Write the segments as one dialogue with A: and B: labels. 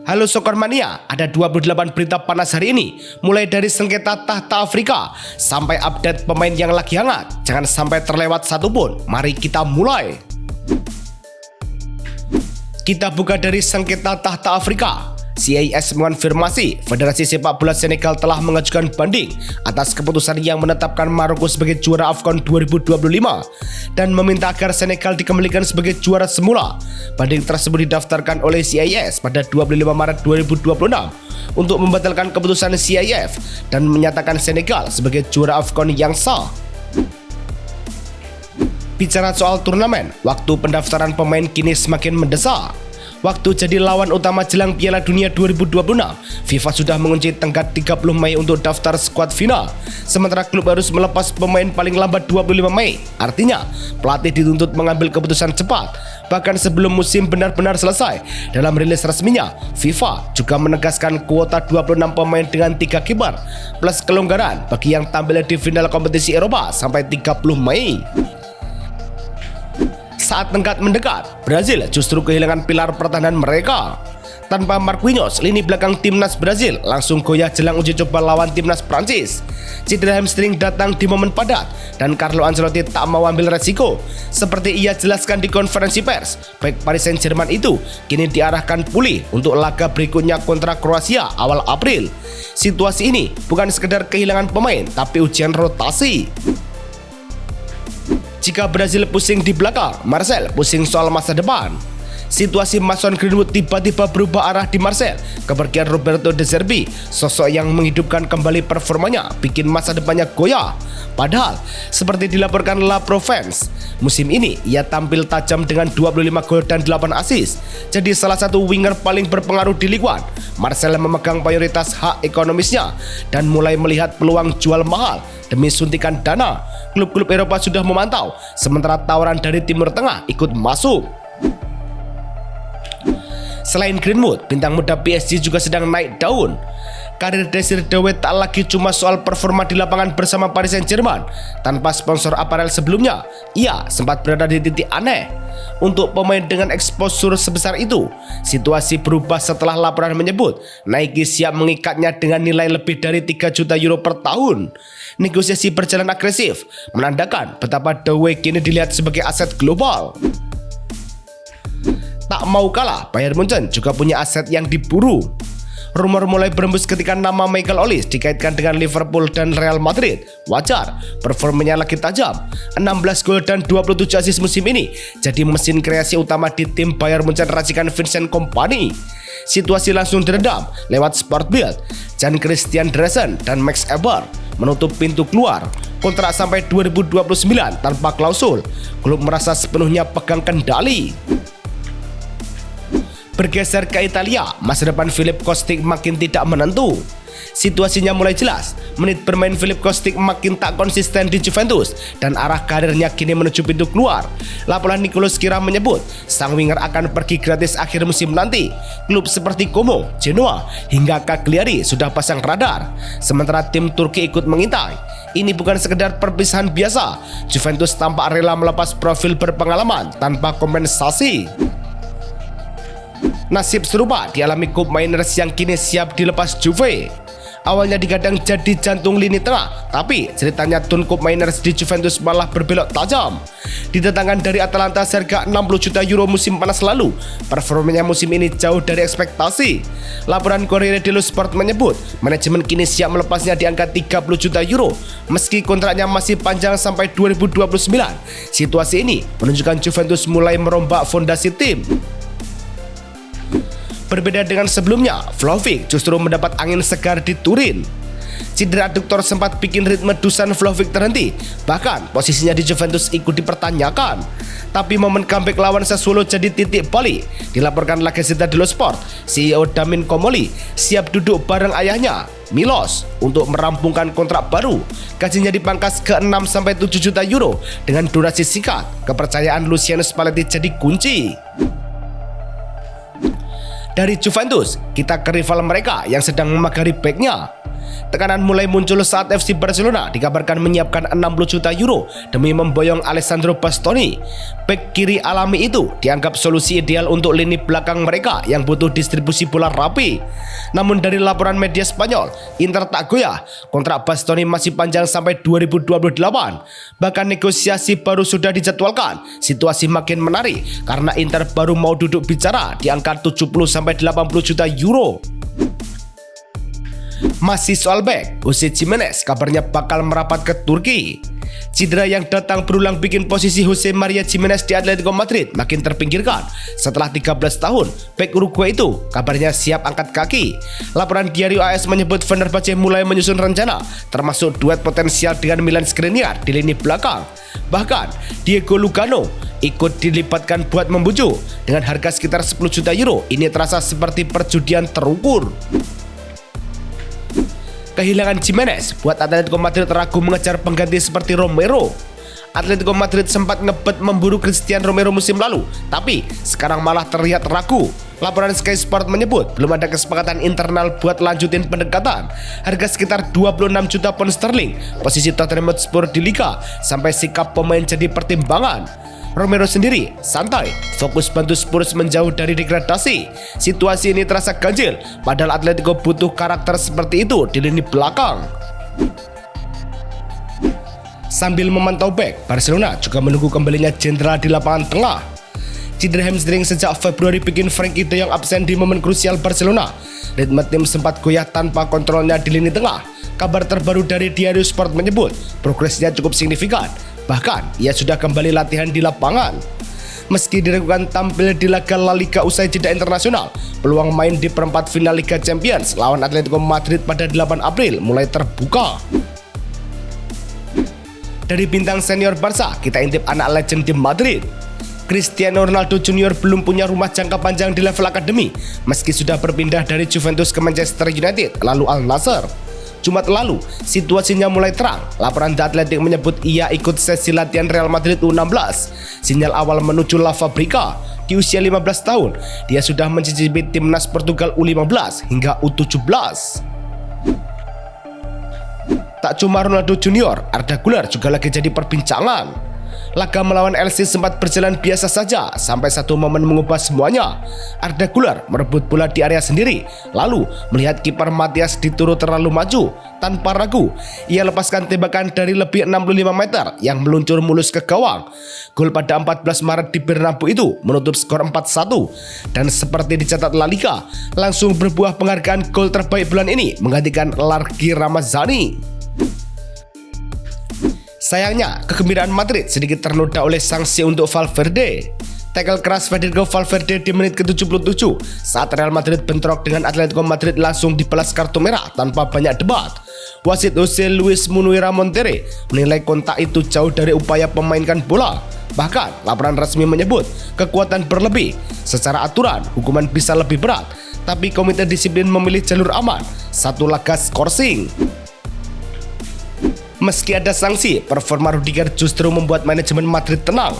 A: Halo Soccer Mania, ada 28 berita panas hari ini. Mulai dari sengketa tahta Afrika sampai update pemain yang lagi hangat. Jangan sampai terlewat satupun. Mari kita mulai. Kita buka dari sengketa tahta Afrika. CAS mengonfirmasi Federasi Sepak Bola Senegal telah mengajukan banding atas keputusan yang menetapkan Maroko sebagai juara AFCON 2025 dan meminta agar Senegal dikembalikan sebagai juara semula. Banding tersebut didaftarkan oleh CAS pada 25 Maret 2026 untuk membatalkan keputusan CAF dan menyatakan Senegal sebagai juara AFCON yang sah. Bicara soal turnamen, waktu pendaftaran pemain kini semakin mendesak. Waktu jadi lawan utama jelang Piala Dunia 2026, FIFA sudah mengunci tenggat 30 Mei untuk daftar skuad final. Sementara klub harus melepas pemain paling lambat 25 Mei. Artinya, pelatih dituntut mengambil keputusan cepat, bahkan sebelum musim benar-benar selesai. Dalam rilis resminya, FIFA juga menegaskan kuota 26 pemain dengan 3 kiper, plus kelonggaran bagi yang tampil di final kompetisi Eropa sampai 30 Mei. Saat tenggat mendekat, Brazil justru kehilangan pilar pertahanan mereka. Tanpa Marquinhos, lini belakang timnas Brazil langsung goyah jelang uji coba lawan timnas Prancis. Cedera hamstring datang di momen padat dan Carlo Ancelotti tak mau ambil resiko. Seperti ia jelaskan di konferensi pers, baik Paris Saint-Germain itu kini diarahkan pulih untuk laga berikutnya kontra Kroasia awal April. Situasi ini bukan sekedar kehilangan pemain, tapi ujian rotasi. Jika Brazil pusing di belakang, Marcel pusing soal masa depan. Situasi Mason Greenwood tiba-tiba berubah arah di Marcel. Kepergian Roberto De Zerbi, sosok yang menghidupkan kembali performanya, bikin masa depannya goyah. Padahal, seperti dilaporkan La Provence, musim ini ia tampil tajam dengan 25 gol dan 8 assist. Jadi salah satu winger paling berpengaruh di Ligue 1. Marcel memegang mayoritas hak ekonomisnya dan mulai melihat peluang jual mahal demi suntikan dana. Klub-klub Eropa sudah memantau, sementara tawaran dari Timur Tengah ikut masuk. Selain Greenwood, bintang muda PSG juga sedang naik daun. Karir Desire Doué tak lagi cuma soal performa di lapangan bersama Paris Saint-Germain. Tanpa sponsor aparel sebelumnya, ia sempat berada di titik aneh. Untuk pemain dengan eksposur sebesar itu, situasi berubah setelah laporan menyebut Nike siap mengikatnya dengan nilai lebih dari 3 juta euro per tahun. Negosiasi berjalan agresif, menandakan betapa Doué kini dilihat sebagai aset global. Tak mau kalah, Bayern Munchen juga punya aset yang diburu. Rumor mulai berembus ketika nama Michael Olise dikaitkan dengan Liverpool dan Real Madrid. Wajar, performanya lagi tajam. 16 gol dan 27 assist musim ini jadi mesin kreasi utama di tim Bayern Munchen racikan Vincent Kompany. Situasi langsung diredam lewat Sport Bild. Jan Christian Dressen dan Max Eber menutup pintu keluar. Kontrak sampai 2029 tanpa klausul. Klub merasa sepenuhnya pegang kendali. Bergeser ke Italia, masa depan Philippe Kostic makin tidak menentu. Situasinya mulai jelas, menit bermain Philippe Kostic makin tak konsisten di Juventus dan arah karirnya kini menuju pintu keluar. Laporan Nicolas Kira menyebut sang winger akan pergi gratis akhir musim nanti. Klub seperti Como, Genoa, hingga Cagliari sudah pasang radar. Sementara tim Turki ikut mengintai. Ini bukan sekedar perpisahan biasa. Juventus tampak rela melepas profil berpengalaman tanpa kompensasi. Nasib serupa dialami Koop Mainers yang kini siap dilepas Juve. Awalnya digadang jadi jantung lini tengah, tapi ceritanya Tun Koop Mainers di Juventus malah berbelok tajam. Didatangkan dari Atalanta seharga 60 juta euro musim panas lalu, performanya musim ini jauh dari ekspektasi. Laporan Corriere dello Sport menyebut manajemen kini siap melepasnya di angka 30 juta euro meski kontraknya masih panjang sampai 2029. Situasi ini menunjukkan Juventus mulai merombak fondasi tim. Berbeda dengan sebelumnya, Vlahovic justru mendapat angin segar di Turin. Cedera aduktor sempat bikin ritme Dusan Vlahovic terhenti, bahkan posisinya di Juventus ikut dipertanyakan. Tapi momen comeback lawan Sassuolo jadi titik balik. Dilaporkan La Gazzetta dello Sport, CEO Damin Comoli siap duduk bareng ayahnya, Milos, untuk merampungkan kontrak baru. Gajinya dipangkas ke 6-7 juta euro dengan durasi singkat. Kepercayaan Luciano Spalletti jadi kunci. Dari Juventus, kita ke rival mereka yang sedang memagari backnya. Tekanan mulai muncul saat FC Barcelona dikabarkan menyiapkan 60 juta euro demi memboyong Alessandro Bastoni. Bek kiri alami itu dianggap solusi ideal untuk lini belakang mereka yang butuh distribusi bola rapi. Namun dari laporan media Spanyol, Inter tak goyah. Kontrak Bastoni masih panjang sampai 2028. Bahkan negosiasi baru sudah dijadwalkan. Situasi makin menarik karena Inter baru mau duduk bicara di angka 70-80 juta euro. Masih soal bek, Jose Gimenez kabarnya bakal merapat ke Turki. Cedera yang datang berulang bikin posisi Jose Maria Gimenez di Atletico Madrid makin terpinggirkan. Setelah 13 tahun, bek Uruguay itu kabarnya siap angkat kaki. Laporan Diario AS menyebut Fenerbahce mulai menyusun rencana, termasuk duet potensial dengan Milan Skriniar di lini belakang. Bahkan, Diego Lugano ikut dilibatkan buat membujuk. Dengan harga sekitar 10 juta euro, ini terasa seperti perjudian terukur. Kehilangan Gimenez buat Atletico Madrid ragu mengejar pengganti seperti Romero. Atletico Madrid sempat ngebet memburu Christian Romero musim lalu, tapi sekarang malah terlihat ragu. Laporan Sky Sport menyebut belum ada kesepakatan internal buat lanjutin pendekatan. Harga sekitar 26 juta pound sterling, posisi Tottenham Hotspur di Liga, sampai sikap pemain jadi pertimbangan. Romero sendiri santai, fokus bantu Spurs menjauh dari degradasi. Situasi ini terasa ganjil, padahal Atletico butuh karakter seperti itu di lini belakang. Sambil memantau bek, Barcelona juga menunggu kembalinya Jenderal di lapangan tengah. Cedera hamstring sejak Februari bikin Frenkie de Jong absen di momen krusial Barcelona. Ritme tim sempat goyah tanpa kontrolnya di lini tengah. Kabar terbaru dari Diario Sport menyebut progresnya cukup signifikan. Bahkan, ia sudah kembali latihan di lapangan. Meski diragukan tampil di laga La Liga usai jeda internasional, peluang main di perempat final Liga Champions lawan Atletico Madrid pada 8 April mulai terbuka. Dari bintang senior Barca, kita intip anak legend di Madrid. Cristiano Ronaldo Junior belum punya rumah jangka panjang di level akademi, meski sudah berpindah dari Juventus ke Manchester United, lalu Al Nassr. Jumat lalu, situasinya mulai terang. Laporan The Athletic menyebut ia ikut sesi latihan Real Madrid U16. Sinyal awal menuju La Fabrica. Di usia 15 tahun, dia sudah mencicipi timnas Portugal U15 hingga U17. Tak cuma Ronaldo Junior, Arda Güler juga lagi jadi perbincangan. Laga melawan LC sempat berjalan biasa saja sampai satu momen mengubah semuanya. Arda Güler merebut bola di area sendiri, lalu melihat kiper Matias Dituro terlalu maju. Tanpa ragu, ia lepaskan tembakan dari lebih 65 meter yang meluncur mulus ke gawang. Gol pada 14 Maret di Bernabeu itu menutup skor 4-1. Dan seperti dicatat La Liga, langsung berbuah penghargaan gol terbaik bulan ini menggantikan Largi Ramazani. Sayangnya, kegembiraan Madrid sedikit ternoda oleh sanksi untuk Valverde. Tackle keras Federico Valverde di menit ke-77 saat Real Madrid bentrok dengan Atletico Madrid langsung dibalas kartu merah tanpa banyak debat. Wasit Jose Luis Munuera Monterrey menilai kontak itu jauh dari upaya memainkan bola. Bahkan, laporan resmi menyebut kekuatan berlebih. Secara aturan, hukuman bisa lebih berat, tapi komite disiplin memilih jalur aman, satu laga skorsing. Meski ada sanksi, performa Rudiger justru membuat manajemen Madrid tenang.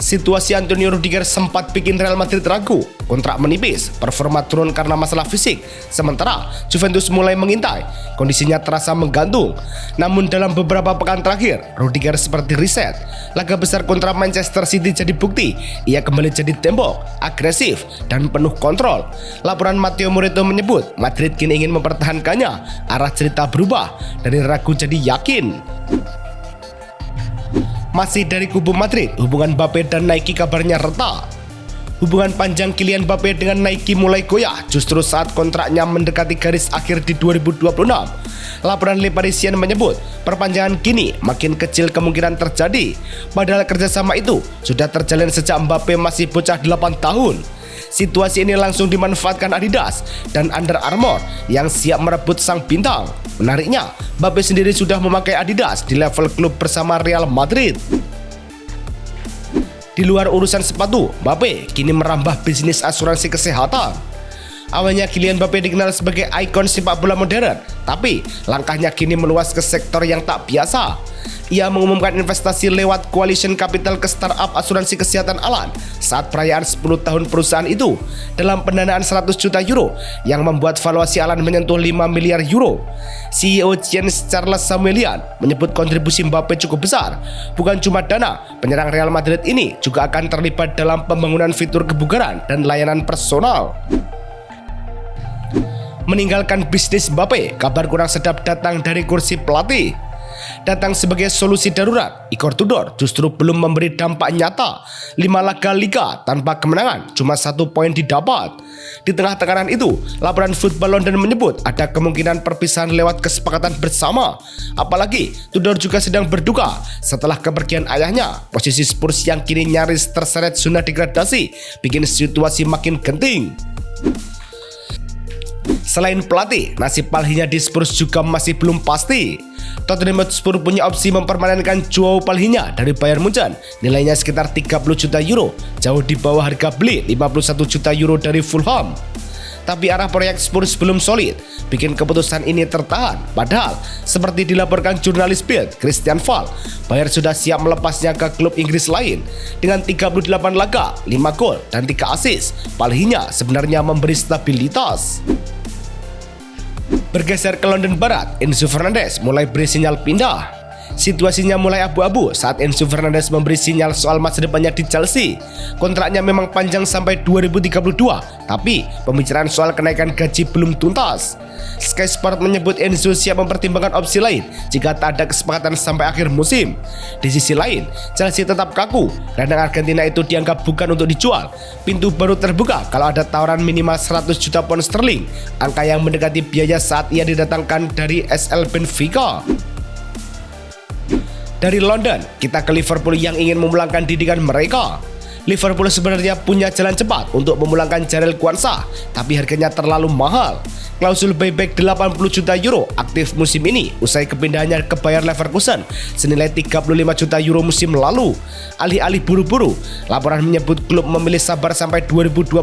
A: Situasi Antonio Rudiger sempat bikin Real Madrid ragu. Kontrak menipis, performa turun karena masalah fisik. Sementara Juventus mulai mengintai, kondisinya terasa menggantung. Namun dalam beberapa pekan terakhir, Rudiger seperti reset. Laga besar kontra Manchester City jadi bukti. Ia kembali jadi tembok, agresif, dan penuh kontrol. Laporan Matteo Moretto menyebut Madrid kini ingin mempertahankannya. Arah cerita berubah dari ragu jadi yakin. Masih dari kubu Madrid, hubungan Mbappe dan Nike kabarnya retak. Hubungan panjang Kylian Mbappe dengan Nike mulai goyah justru saat kontraknya mendekati garis akhir di 2026. Laporan Le Parisien menyebut perpanjangan kini makin kecil kemungkinan terjadi. Padahal kerjasama itu sudah terjalin sejak Mbappe masih bocah 8 tahun. Situasi ini langsung dimanfaatkan Adidas dan Under Armour yang siap merebut sang bintang. Menariknya, Mbappe sendiri sudah memakai Adidas di level klub bersama Real Madrid. Di luar urusan sepatu, Mbappe kini merambah bisnis asuransi kesehatan. Awalnya Kylian Mbappe dikenal sebagai ikon sepak bola modern, tapi langkahnya kini meluas ke sektor yang tak biasa. Ia mengumumkan investasi lewat coalition capital ke startup asuransi kesehatan Alan saat perayaan 10 tahun perusahaan itu dalam pendanaan 100 juta euro yang membuat valuasi Alan menyentuh 5 miliar euro. CEO Jens Charles Samuelian menyebut kontribusi Mbappe cukup besar. Bukan cuma dana, penyerang Real Madrid ini juga akan terlibat dalam pembangunan fitur kebugaran dan layanan personal. Meninggalkan bisnis Mbappe, kabar kurang sedap datang dari kursi pelatih. Datang sebagai solusi darurat, Igor Tudor justru belum memberi dampak nyata. 5 laga liga tanpa kemenangan, cuma 1 poin didapat. Di tengah tekanan itu, laporan Football London menyebut ada kemungkinan perpisahan lewat kesepakatan bersama. Apalagi Tudor juga sedang berduka setelah kepergian ayahnya. Posisi Spurs yang kini nyaris terseret zona degradasi bikin situasi makin genting. Selain pelatih, nasib Palhinha di Spurs juga masih belum pasti. Tottenham Hotspur punya opsi mempermanenkan Joao Palhinha dari Bayern Munchen. Nilainya sekitar 30 juta euro, jauh di bawah harga beli 51 juta euro dari Fulham. Tapi arah proyek Spurs belum solid, bikin keputusan ini tertahan. Padahal, seperti dilaporkan jurnalis Bild, Christian Fall, Bayern sudah siap melepasnya ke klub Inggris lain. Dengan 38 laga, 5 gol, dan 3 assist, Palhinha sebenarnya memberi stabilitas. Bergeser ke London Barat, Enzo Fernandez mulai beri sinyal pindah. Situasinya mulai abu-abu saat Enzo Fernandez memberi sinyal soal masa depannya di Chelsea. Kontraknya memang panjang sampai 2032, tapi pembicaraan soal kenaikan gaji belum tuntas. Sky Sport menyebut Enzo siap mempertimbangkan opsi lain jika tak ada kesepakatan sampai akhir musim. Di sisi lain, Chelsea tetap kaku. Gelandang Argentina itu dianggap bukan untuk dijual. Pintu baru terbuka kalau ada tawaran minimal 100 juta pound sterling, angka yang mendekati biaya saat ia didatangkan dari SL Benfica. Dari London, kita ke Liverpool yang ingin memulangkan didikan mereka. Liverpool sebenarnya punya jalan cepat untuk memulangkan Jarell Quansah, tapi harganya terlalu mahal. Klausul buyback 80 juta euro aktif musim ini usai kepindahannya ke Bayer Leverkusen senilai 35 juta euro musim lalu. Alih-alih buru-buru, laporan menyebut klub memilih sabar sampai 2027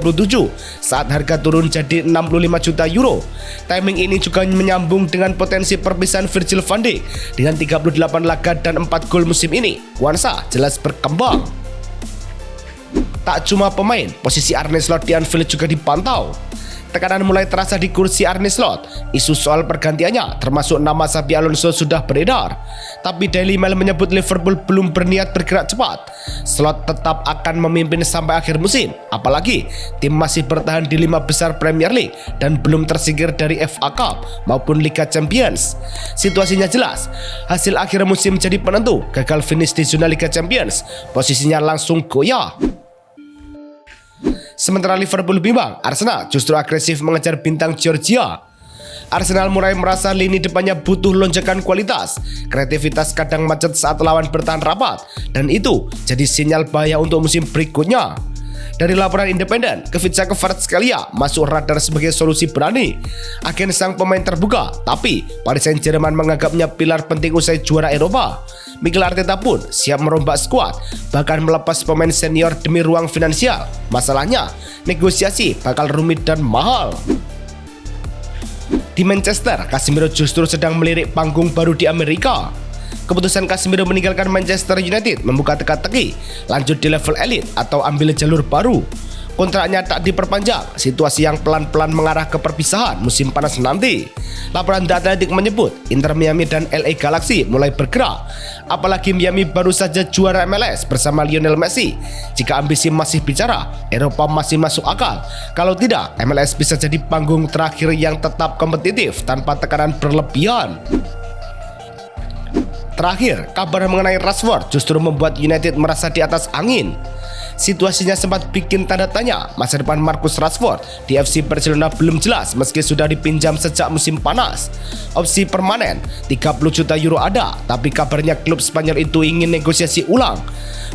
A: saat harga turun jadi 65 juta euro. Timing ini juga menyambung dengan potensi perpisahan Virgil van Dijk. Dengan 38 laga dan 4 gol musim ini, Quansah jelas berkembang. Tak cuma pemain, posisi Arne Slot di Anfield juga dipantau. Tekanan mulai terasa di kursi Arne Slot. Isu soal pergantiannya, termasuk nama Xabi Alonso, sudah beredar. Tapi Daily Mail menyebut Liverpool belum berniat bergerak cepat. Slot tetap akan memimpin sampai akhir musim. Apalagi tim masih bertahan di 5 besar Premier League dan belum tersingkir dari FA Cup maupun Liga Champions. Situasinya jelas, hasil akhir musim jadi penentu. Gagal finish di zona Liga Champions, posisinya langsung goyah. Sementara Liverpool bimbang, Arsenal justru agresif mengejar bintang Georgia. Arsenal mulai merasa lini depannya butuh lonjakan kualitas. Kreativitas kadang macet saat lawan bertahan rapat, dan itu jadi sinyal bahaya untuk musim berikutnya. Dari laporan independen, Kvicha Kvaratskhelia masuk radar sebagai solusi berani. Agen sang pemain terbuka, tapi Paris Saint-Germain menganggapnya pilar penting usai juara Eropa. Mikel Arteta pun siap merombak skuad, bahkan melepas pemain senior demi ruang finansial. Masalahnya, negosiasi bakal rumit dan mahal. Di Manchester, Casemiro justru sedang melirik panggung baru di Amerika. Keputusan Casemiro meninggalkan Manchester United membuka teka-teki, lanjut di level elit atau ambil jalur baru. Kontraknya tak diperpanjang, situasi yang pelan-pelan mengarah ke perpisahan musim panas nanti. Laporan The Athletic menyebut Inter Miami dan LA Galaxy mulai bergerak. Apalagi Miami baru saja juara MLS bersama Lionel Messi. Jika ambisi masih bicara, Eropa masih masuk akal. Kalau tidak, MLS bisa jadi panggung terakhir yang tetap kompetitif tanpa tekanan berlebihan. Terakhir, kabar mengenai Rashford justru membuat United merasa di atas angin. Situasinya sempat bikin tanda tanya. Masa depan Marcus Rashford di FC Barcelona belum jelas meski sudah dipinjam sejak musim panas. Opsi permanen 30 juta euro ada, tapi kabarnya klub Spanyol itu ingin negosiasi ulang.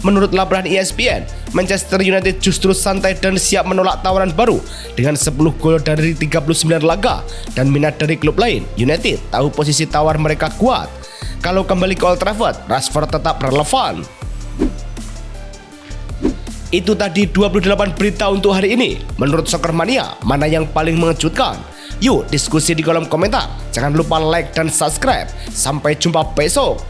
A: Menurut laporan ESPN, Manchester United justru santai dan siap menolak tawaran baru. Dengan 10 gol dari 39 laga dan minat dari klub lain, United tahu posisi tawar mereka kuat. Kalau kembali ke Old Trafford, Rashford tetap relevan. Itu tadi 28 berita untuk hari ini. Menurut Soccermania, mana yang paling mengejutkan? Yuk diskusi di kolom komentar. Jangan lupa like dan subscribe. Sampai jumpa besok.